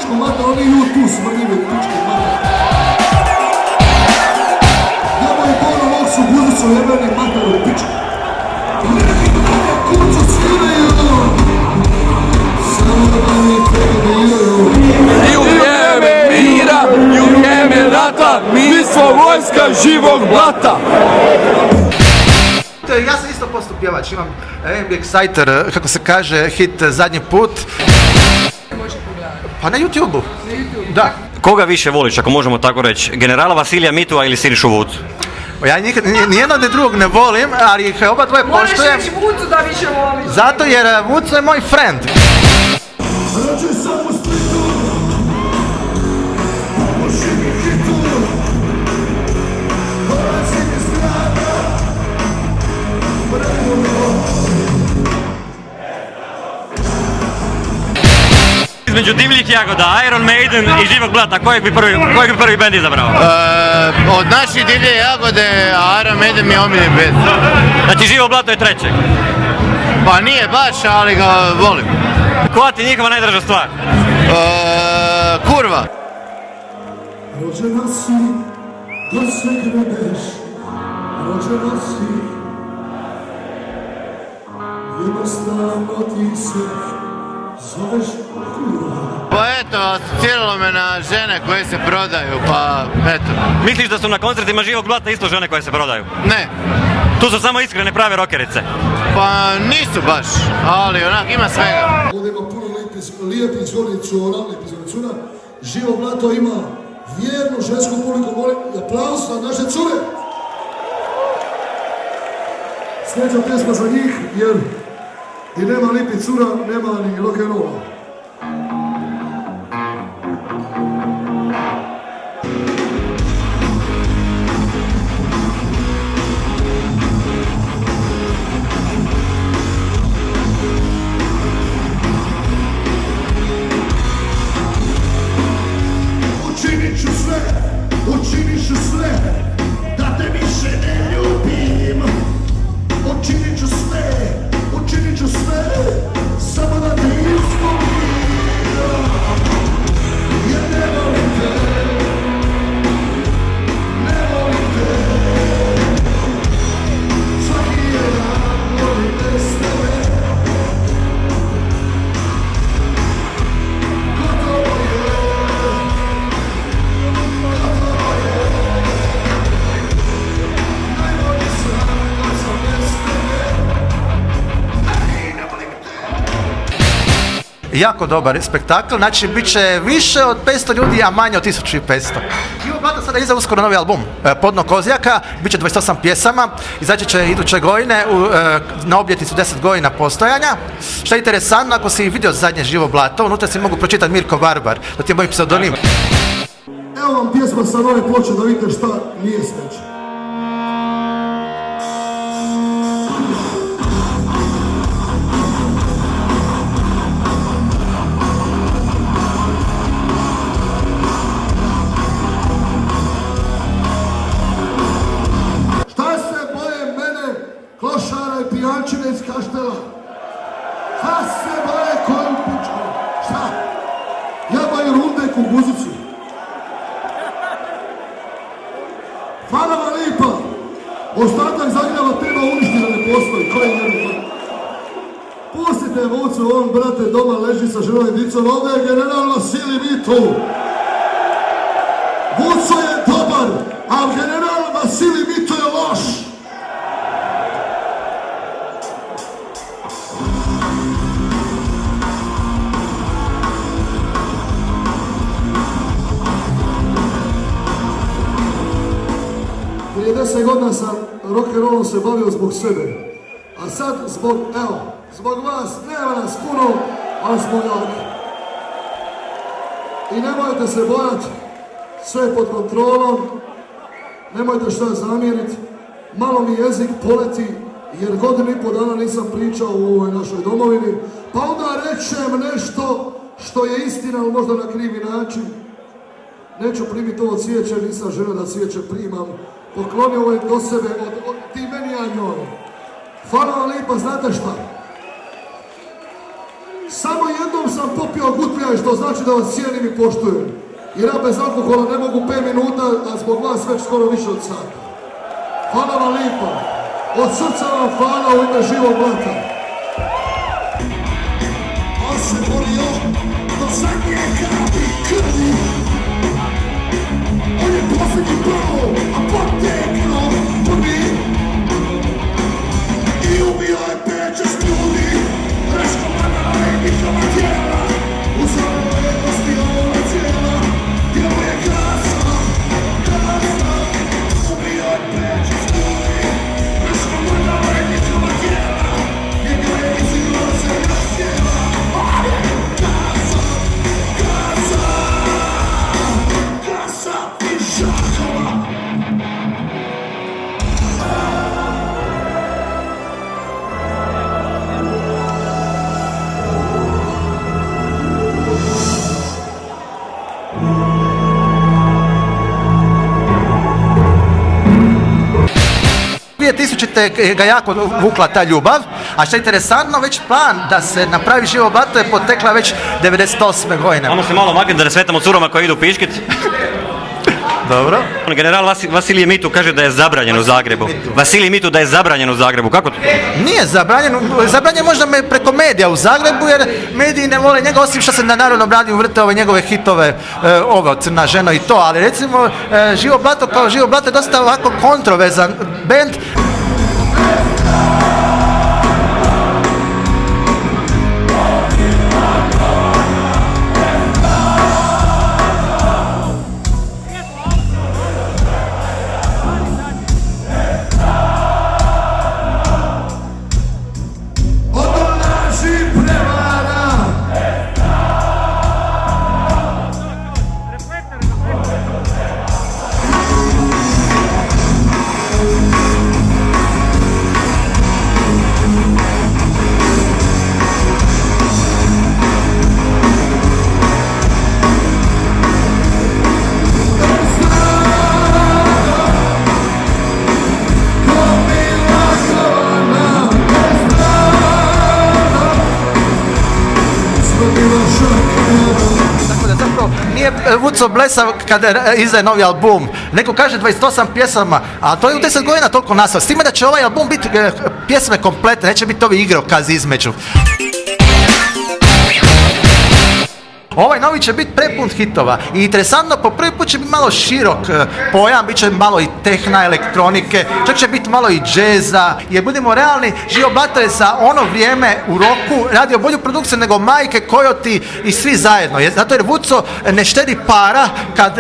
pičku mater, oni ju tu smrljivi pičku mater. Nemoj bono mog su buzicu jebeni mater u pičku. Kucu sviraju, samo da mi krediraju. I u vrijeme mira, i u vrijeme rata, mi smo vojska živog blata. Ja sam isto postao pjevač, imam R&B Exciter, kako se kaže, hit Zadnji put. Pa na YouTube-u. Da. Koga više voliš, ako možemo tako reći? Generala Vasilija Mitua ili Sinišu Vucu? Ja nijedno od drugog ne volim, ali ih oba dvoje poštujem. Moraš reći Vucu da više voliš. Zato jer Vucu je moj friend. Između Divljih jagoda, Iron Maiden i Živog blata, kojeg bi prvi band izabrao? Od naših Divlje jagode, Iron Maiden mi je omiljeni band. Znači Živo blato je trećeg? Pa nije baš, ali ga volim. Koja ti je njihova najdraža stvar? Kurva. Rođena si, da se grebeš, rođena si, jednostavno ti se zoveš kurva. Pa eto, asociralo me na žene koje se prodaju, pa eto. Misliš da su na koncertima Živog blata isto žene koje se prodaju? Ne. Tu su samo iskrene prave rokerice. Pa nisu baš, ali onak ima svega. Ovdje ima puno lijepih zvornicuna, Živo blato ima vjernu žensku publiku, molim aplauz na naše cure. Sljedeća pjesma za njih, jer i nema lipi cura, nema ni rock'n'rolla. Učinit ću sve, da te više ne ljubim. Učinit ću sve, samo da te izgubim. Jer ne volim te, svaki jedan volim bez tebe. Gotovo je. Jako dobar spektakl, znači bit će više od 500 ljudi, a manje od 1500. Živo blato sada iza uskoro novi album, Podno Kozjaka, bit će 28 pjesama, izaći će iduće godine na obljetnicu 10 godina postojanja. Što je interesantno, ako si vidio zadnje Živo blato, unutra si mogu pročitati Mirko Barbar, to ti je moj pseudonim. Evo vam pjesma sa nove ploče da vidite šta nije smeće. Klošara i pijančine iz Kaštela. Šta se boje koju pičku? Šta? Jebaju runde kubuzicu. Hvala vam lipa. Ostatak Zagreba treba uništiti da ne postoji. Koji je njemu? Pustite Vucu, on brate doma leži sa ženom i dicom. Ovdje je general Vasilij Mitu. Vuco je dobar, a general Vasilij Mitu je loš. Prije 10 godina sam rock'n'rollom se bavio zbog sebe, a sad zbog vas, nema nas puno, ali smo jaki. I nemojte se bojati, sve je pod kontrolom, nemojte šta zamjeriti, malo mi jezik poleti, jer godinu i pol dana nisam pričao u ovoj našoj domovini, pa onda rečem nešto što je istina, ali možda na krivi način. Neću primiti ovo cvijeće, nisam žena da cvijeće primam. Poklonio ovo do sebe, ti meni, ja njoj. Hvala vam lipa, znate šta? Samo jednom sam popio gutljaj, što znači da vas cijenim i poštujem. Jer ja bez alkohola ne mogu 5 minuta, a zbog vas već skoro više od sata. Hvala vam lijepa. Od srca vam hvala u ime Živog blata. On se borio do zadnje kapi krvi. On je posljednji prvo, a potegnuo prvi. I ubio je 5-6 ljudi. Raškomanala je njihova tijela. Uzorilo je kosti ovog cijela. Djelo je gasa, gasa. Ubio je 5-6 ljudi. Raškomanala je njihova tijela. Njega je izigla se na tijela. Gasa, gasa. Gasa i žakova. Ga jako vukla ta ljubav, a što je interesantno, već plan da se napravi Živo blato je potekla već 98. godine. Ajmo se malo maknuti da ne svetamo curama koji idu piškit. Dobro. General Vasilije Mitu kaže da je zabranjen u Zagrebu. Vasilij Mitu da je zabranjen u Zagrebu, kako to? Nije zabranjen, zabranjen možda preko medija u Zagrebu, jer mediji ne vole njega, osim što se na Narodnom radiju vrte ove njegove hitove, Crna žena i to, ali recimo Živo blato kao Živo blato je dosta ovako kontroverzan bend. Vuco blesav kada izdaje novi album. Neko kaže 28 pjesama, a to je u 10 godina toliko nastao. S time da će ovaj album biti pjesme kompletne, neće biti ovi igrokazi između. Ovaj novi će biti prepun hitova i interesantno, po prvi put će biti malo širok pojam, bit će malo i tehna, elektronike, čak će biti malo i džeza, jer budemo realni, Živo blato je za ono vrijeme u roku radio bolju produkciju nego Majke, Kojoti i svi zajedno, zato jer Vuco ne štedi para kad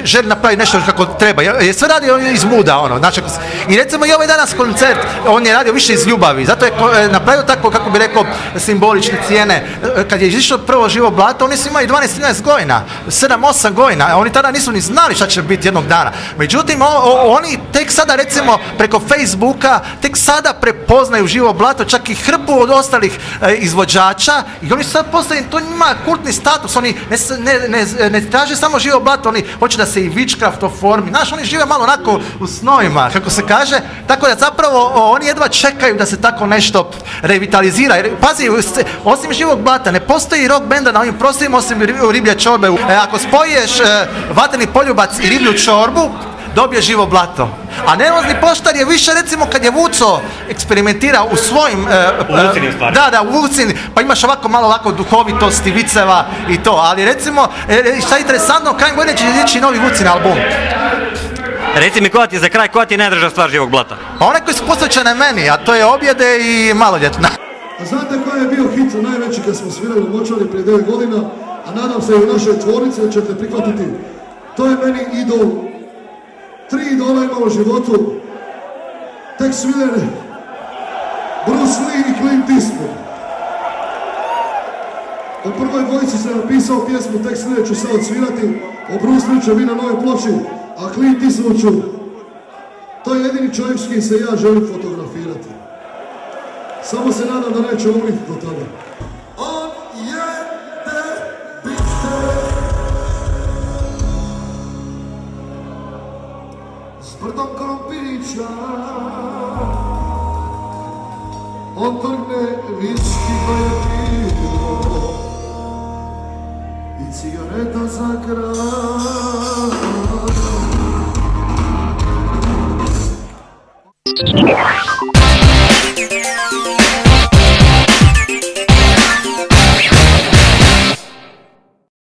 želi napraviti nešto kako treba, jer sve radi iz muda, ono, znači, i recimo i ovaj danas koncert, on je radio više iz ljubavi, zato je napravio tako, kako bi rekao, simbolične cijene, kad je izišlo prvo Živo blato, oni su imali 12-13 godina, 7-8 godina, a oni tada nisu ni znali šta će biti jednog dana. Međutim, oni tek sada, recimo, preko Facebooka, tek sada prepoznaju Živo blato, čak i hrpu od ostalih izvođača, i oni su sad postavili, to njima kultni status, oni ne traže samo Živo blato, oni hoće da se i Witchcraft oformi, znaš, oni žive malo onako u snovima, kako se kaže, tako da zapravo oni jedva čekaju da se tako nešto revitalizira, jer pazi, osim Živog blata, ne postoji rock benda na ovim prostorima osim riblje čorbe. Ako spoješ Vatreni poljubac i riblju čorbu, dobije Živo blato. A Nervozni poštar je više, recimo, kad je Vuco eksperimentira u svojim... Vucinim stvarima. Da, u Vucin, pa imaš ovako malo ovako duhovitosti, viceva i to. Ali recimo, šta je interesantno, krajem godine će ići novi Vucin album. Reci mi, koja ti je za kraj, koja ti je najdraža stvar Živog blata? One koji su posvećene meni, a to je Objede i Maloljetna. A znate koji je bio hit najveći kad smo svirali u Močvari prije 9 godina, a nadam se i u našoj tvornici da ćete prihvatiti. To je meni idol. 3 idola imamo u životu. Tex Willer, Bruce Lee i Clint Eastwood. O prvoj dvojici sam napisao pjesmu, Tex Willer ću sad odsvirati, o Bruce Lee će biti na novoj ploči, a Clint Eastwood ću. To je jedini čovjek s kim se ja želim fotografirati. Samo se nadam da neće umriti do tada. On jede bifte s brdom krompirića. On trgne viski koje je pivo. i cigareta za kraj.